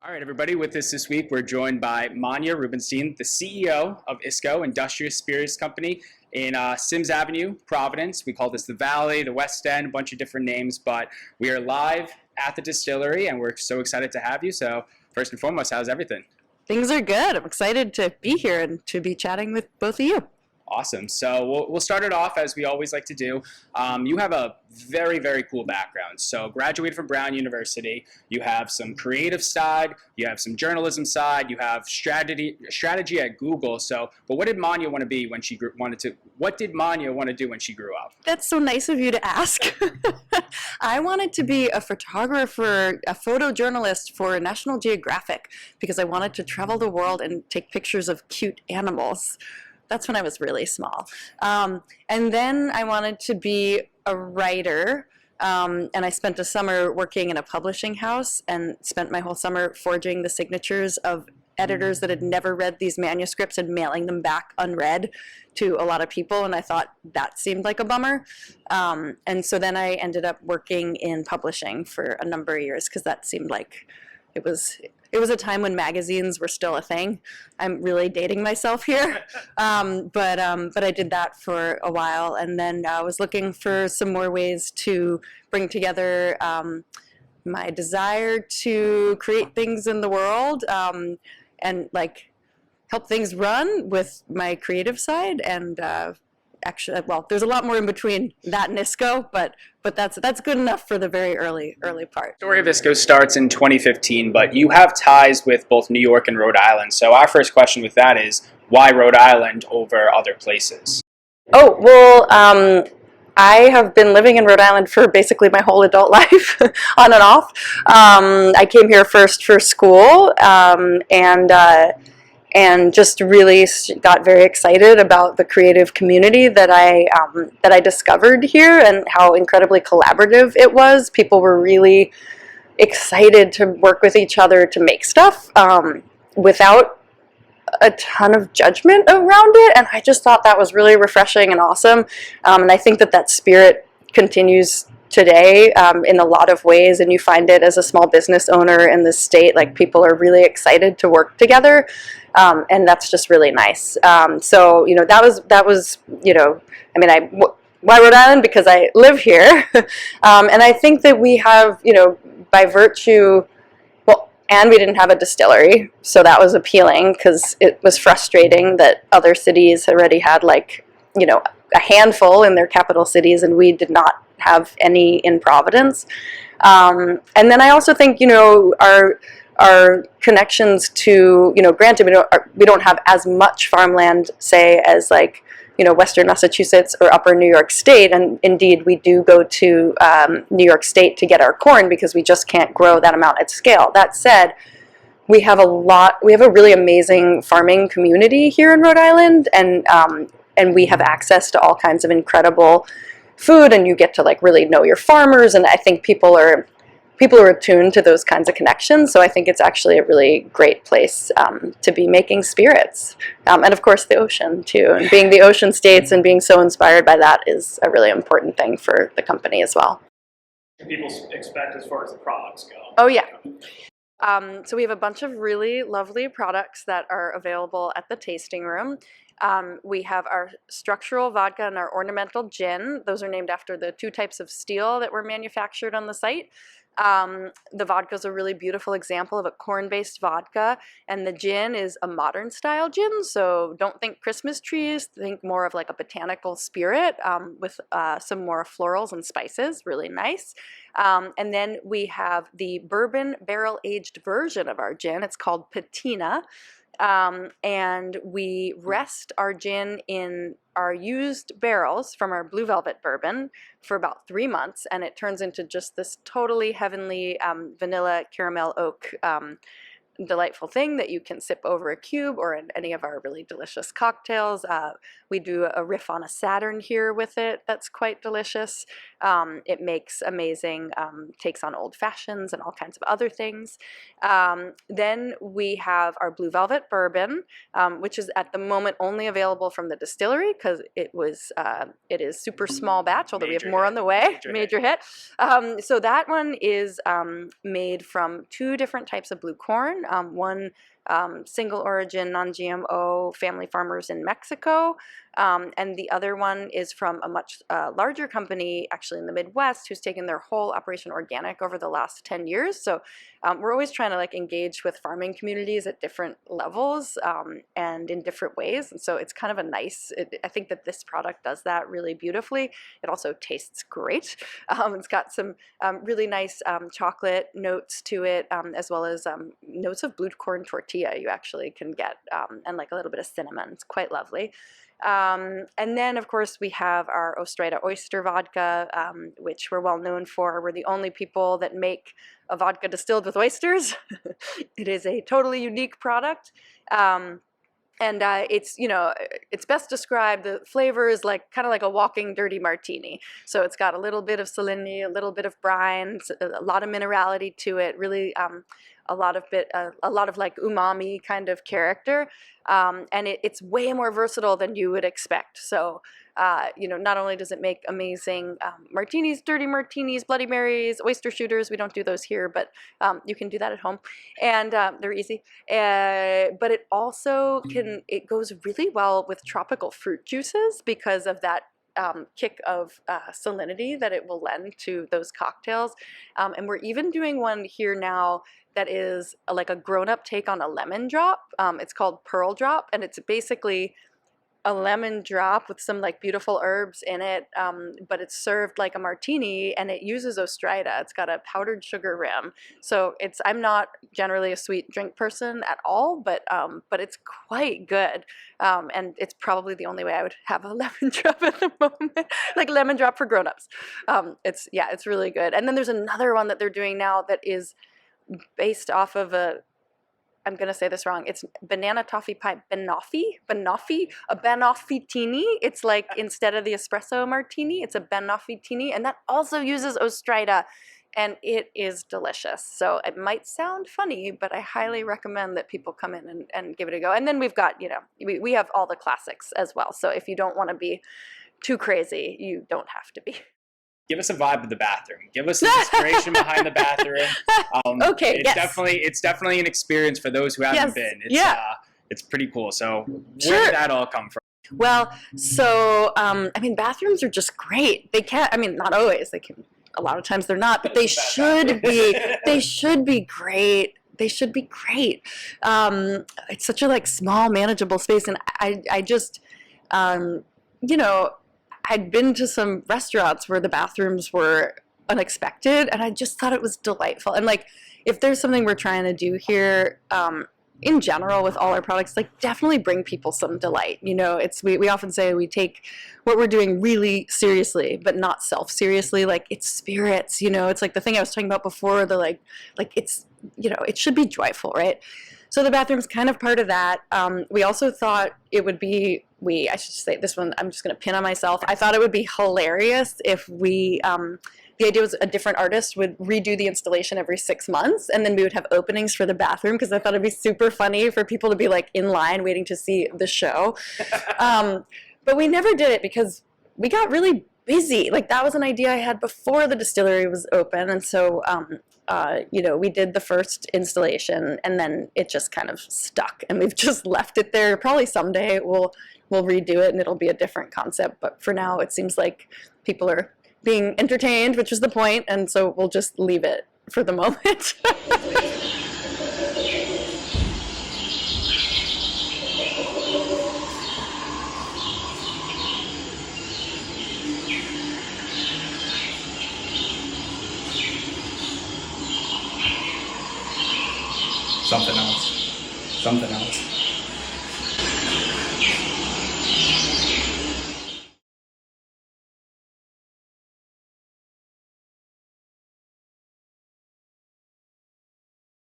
All right, everybody, with us this week, we're joined by Manya Rubinstein, the CEO of ISCO, Industrious Spirits Company, in Sims Avenue, Providence. We call this the Valley, the West End, a bunch of different names, but we are live at the distillery, and we're so excited to have you. So first and foremost, how's everything? Things are good. I'm excited to be here and to be chatting with both of you. Awesome. So we'll start it off as we always like to do. You have a very, very cool background. So graduated from Brown University. You have some creative side. You have some journalism side. You have strategy at Google. So, but what did Manya want to be when she What did Manya want to do when she grew up? That's so nice of you to ask. I wanted to be a photographer, a photojournalist for National Geographic because I wanted to travel the world and take pictures of cute animals. That's when I was really small. And then I wanted to be a writer. And I spent a summer working in a publishing house and spent my whole summer forging the signatures of editors that had never read these manuscripts and mailing them back unread to a lot of people. And I thought that seemed like a bummer. And so then I ended up working in publishing for a number of years because that seemed like it was a time when magazines were still a thing. I'm really dating myself here, but I did that for a while, and then I was looking for some more ways to bring together my desire to create things in the world and like help things run with my creative side and. Actually, well, there's a lot more in between that and ISCO, but that's good enough for the very early part. The story of ISCO starts in 2015, but you have ties with both New York and Rhode Island. So our first question with that is, why Rhode Island over other places? Oh, well, I have been living in Rhode Island for basically my whole adult life, on and off. I came here first for school, and just really got very excited about the creative community that I discovered here and how incredibly collaborative it was. People were really excited to work with each other to make stuff without a ton of judgment around it, and I just thought that was really refreshing and awesome. And I think that spirit continues today in a lot of ways, and you find it as a small business owner in this state. Like, people are really excited to work together. And that's just really nice. So, that was, I mean, why Rhode Island? Because I live here. And I think that we have, by virtue, well, and we didn't have a distillery. So that was appealing because it was frustrating that other cities already had a handful in their capital cities, and we did not have any in Providence. And then I also think, our connections to, granted we don't have as much farmland, say, as Western Massachusetts or Upper New York State, and indeed we do go to New York State to get our corn because we just can't grow that amount at scale. That said, we have a really amazing farming community here in Rhode Island, and we have access to all kinds of incredible food, and you get to really know your farmers, and I think people are attuned to those kinds of connections. So I think it's actually a really great place to be making spirits. And of course the ocean too. And being the ocean states and being so inspired by that is a really important thing for the company as well. People expect as far as the products go? Oh yeah. So we have a bunch of really lovely products that are available at the tasting room. We have our structural vodka and our ornamental gin. Those are named after the two types of steel that were manufactured on the site. The vodka is a really beautiful example of a corn-based vodka, and the gin is a modern style gin, so don't think Christmas trees, think more of a botanical spirit with some more florals and spices, really nice. And then we have the bourbon barrel-aged version of our gin. It's called Patina. And we rest our gin in our used barrels from our Blue Velvet bourbon for about 3 months, and it turns into just this totally heavenly vanilla caramel oak delightful thing that you can sip over a cube or in any of our really delicious cocktails. We do a riff on a Saturn here with it that's quite delicious. It makes amazing takes on old fashions and all kinds of other things. Then we have our Blue Velvet Bourbon, which is at the moment only available from the distillery because it is super small batch, although we have more on the way. Major hit. So that one is made from 2 different types of blue corn. One single origin, non-GMO family farmers in Mexico. And the other one is from a much larger company actually in the Midwest who's taken their whole operation organic over the last 10 years. So we're always trying to like engage with farming communities at different levels and in different ways. And so it's kind of a nice, I think that this product does that really beautifully. It also tastes great. It's got some really nice chocolate notes to it, as well as notes of blue corn tortilla you actually can get, and like a little bit of cinnamon. It's quite lovely. And then, of course, we have our Ostrita oyster vodka, which we're well known for. We're the only people that make a vodka distilled with oysters. It is a totally unique product. And it's, you know, it's best described, the flavor is like kind of like a walking dirty martini. So it's got a little bit of salinity, a little bit of brine, a lot of minerality to it, really a lot of like umami kind of character. And it's way more versatile than you would expect. So, you know, not only does it make amazing martinis, dirty martinis, Bloody Marys, oyster shooters. We don't do those here, but you can do that at home. And they're easy. But it also it goes really well with tropical fruit juices because of that kick of salinity that it will lend to those cocktails. And we're even doing one here now that is like a grown-up take on a lemon drop. It's called Pearl Drop, and it's basically a lemon drop with some like beautiful herbs in it, but it's served like a martini, and it uses Ostrita. It's got a powdered sugar rim. So I'm not generally a sweet drink person at all, but it's quite good. And it's probably the only way I would have a lemon drop at the moment, like lemon drop for grown-ups. It's really good. And then there's another one that they're doing now that is based off of I'm going to say this wrong. It's banana toffee pie, a banoffee-tini. It's like instead of the espresso martini, it's a banoffee-tini, and that also uses Ostrita, and it is delicious. So it might sound funny, but I highly recommend that people come in and give it a go. And then we've got, you know, we have all the classics as well. So if you don't want to be too crazy, you don't have to be. Give us a vibe of the bathroom. Give us some inspiration behind the bathroom. Okay, It's definitely an experience for those who haven't been. It's pretty cool. So where did that all come from? Well, so, I mean, bathrooms are just great. They can't, I mean, not always. They can, a lot of times they're not, but they should be. They should be great. They should be great. It's such a like small, manageable space, and I just, you know, I'd been to some restaurants where the bathrooms were unexpected, and I just thought it was delightful. And like, if there's something we're trying to do here, in general with all our products, like definitely bring people some delight. You know, we often say we take what we're doing really seriously, but not self-seriously. Like it's spirits, you know, it's like the thing I was talking about before, the like it's, you know, it should be joyful, right? So the bathroom's kind of part of that. We also thought it would be, I should say this one, I'm just going to pin on myself. I thought it would be hilarious if we, the idea was a different artist would redo the installation every 6 months, and then we would have openings for the bathroom, because I thought it'd be super funny for people to be like in line waiting to see the show. But we never did it because we got really busy. Like that was an idea I had before the distillery was open, and so you know, we did the first installation, and then it just kind of stuck, and we've just left it there. Probably someday we'll redo it, and it'll be a different concept. But for now, it seems like people are being entertained, which is the point, and so we'll just leave it for the moment. Something else.